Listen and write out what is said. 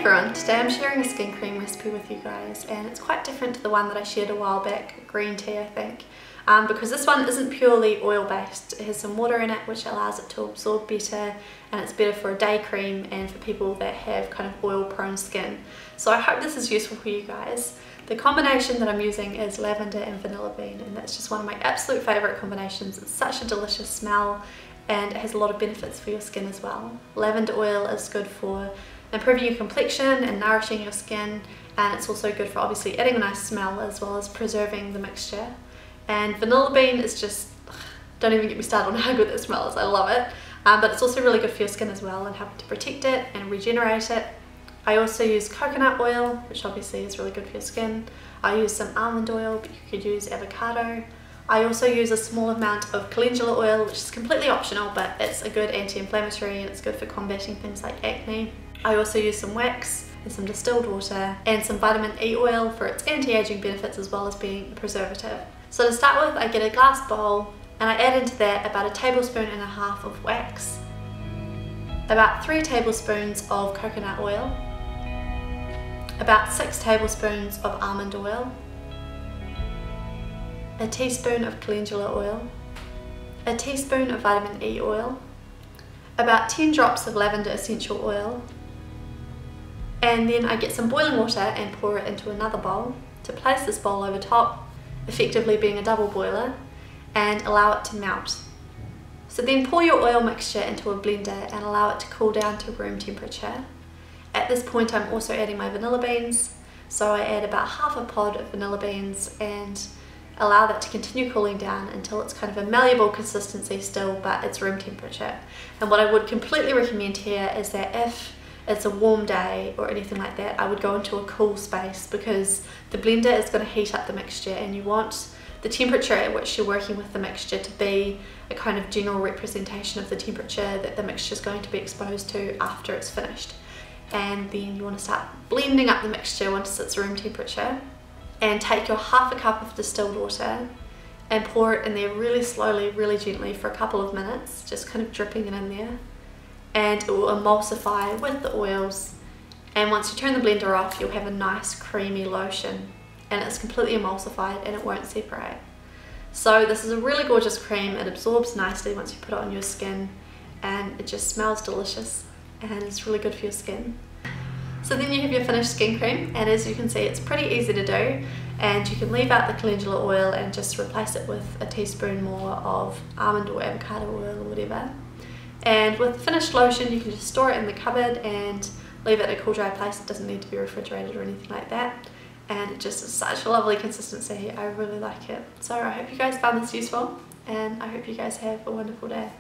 everyone, today I'm sharing a skin cream recipe with you guys, and it's quite different to the one that I shared a while back, green tea I think, because this one isn't purely oil based. It has some water in it which allows it to absorb better, and it's better for a day cream and for people that have kind of oil prone skin. So I hope this is useful for you guys. The combination that I'm using is lavender and vanilla bean, and that's just one of my absolute favourite combinations. It's such a delicious smell and it has a lot of benefits for your skin as well. Lavender oil is good for improving your complexion and nourishing your skin, and it's also good for obviously adding a nice smell as well as preserving the mixture. And vanilla bean is just, don't even get me started on how good that smells, I love it. But it's also really good for your skin as well and helping to protect it and regenerate it. I also use coconut oil, which obviously is really good for your skin. I use some almond oil, but you could use avocado. I also use a small amount of calendula oil, which is completely optional, but it's a good anti-inflammatory and it's good for combating things like acne. I also use some wax and some distilled water and some vitamin E oil for its anti-aging benefits as well as being a preservative. So to start with, I get a glass bowl and I add into that about 1.5 tablespoons of wax, about 3 tablespoons of coconut oil, about 6 tablespoons of almond oil, a teaspoon of calendula oil, a teaspoon of vitamin E oil, about 10 drops of lavender essential oil, and then I get some boiling water and pour it into another bowl to place this bowl over top, effectively being a double boiler, and allow it to melt. So then pour your oil mixture into a blender and allow it to cool down to room temperature. At this point I'm also adding my vanilla beans, so I add about half a pod of vanilla beans and allow that to continue cooling down until it's kind of a malleable consistency still, but it's room temperature. And what I would completely recommend here is that if it's a warm day or anything like that, I would go into a cool space, because the blender is going to heat up the mixture and you want the temperature at which you're working with the mixture to be a kind of general representation of the temperature that the mixture is going to be exposed to after it's finished. And then you want to start blending up the mixture once it's room temperature, and take your half a cup of distilled water and pour it in there really slowly, really gently for a couple of minutes, just kind of dripping it in there, and it will emulsify with the oils, and once you turn the blender off you'll have a nice creamy lotion and it's completely emulsified and it won't separate. So this is a really gorgeous cream. It absorbs nicely once you put it on your skin and it just smells delicious and it's really good for your skin. So then you have your finished skin cream, and as you can see it's pretty easy to do, and you can leave out the calendula oil and just replace it with a teaspoon more of almond or avocado oil or whatever. And with the finished lotion you can just store it in the cupboard and leave it in a cool dry place. It doesn't need to be refrigerated or anything like that, and it just is such a lovely consistency. I really like it. So I hope you guys found this useful and I hope you guys have a wonderful day.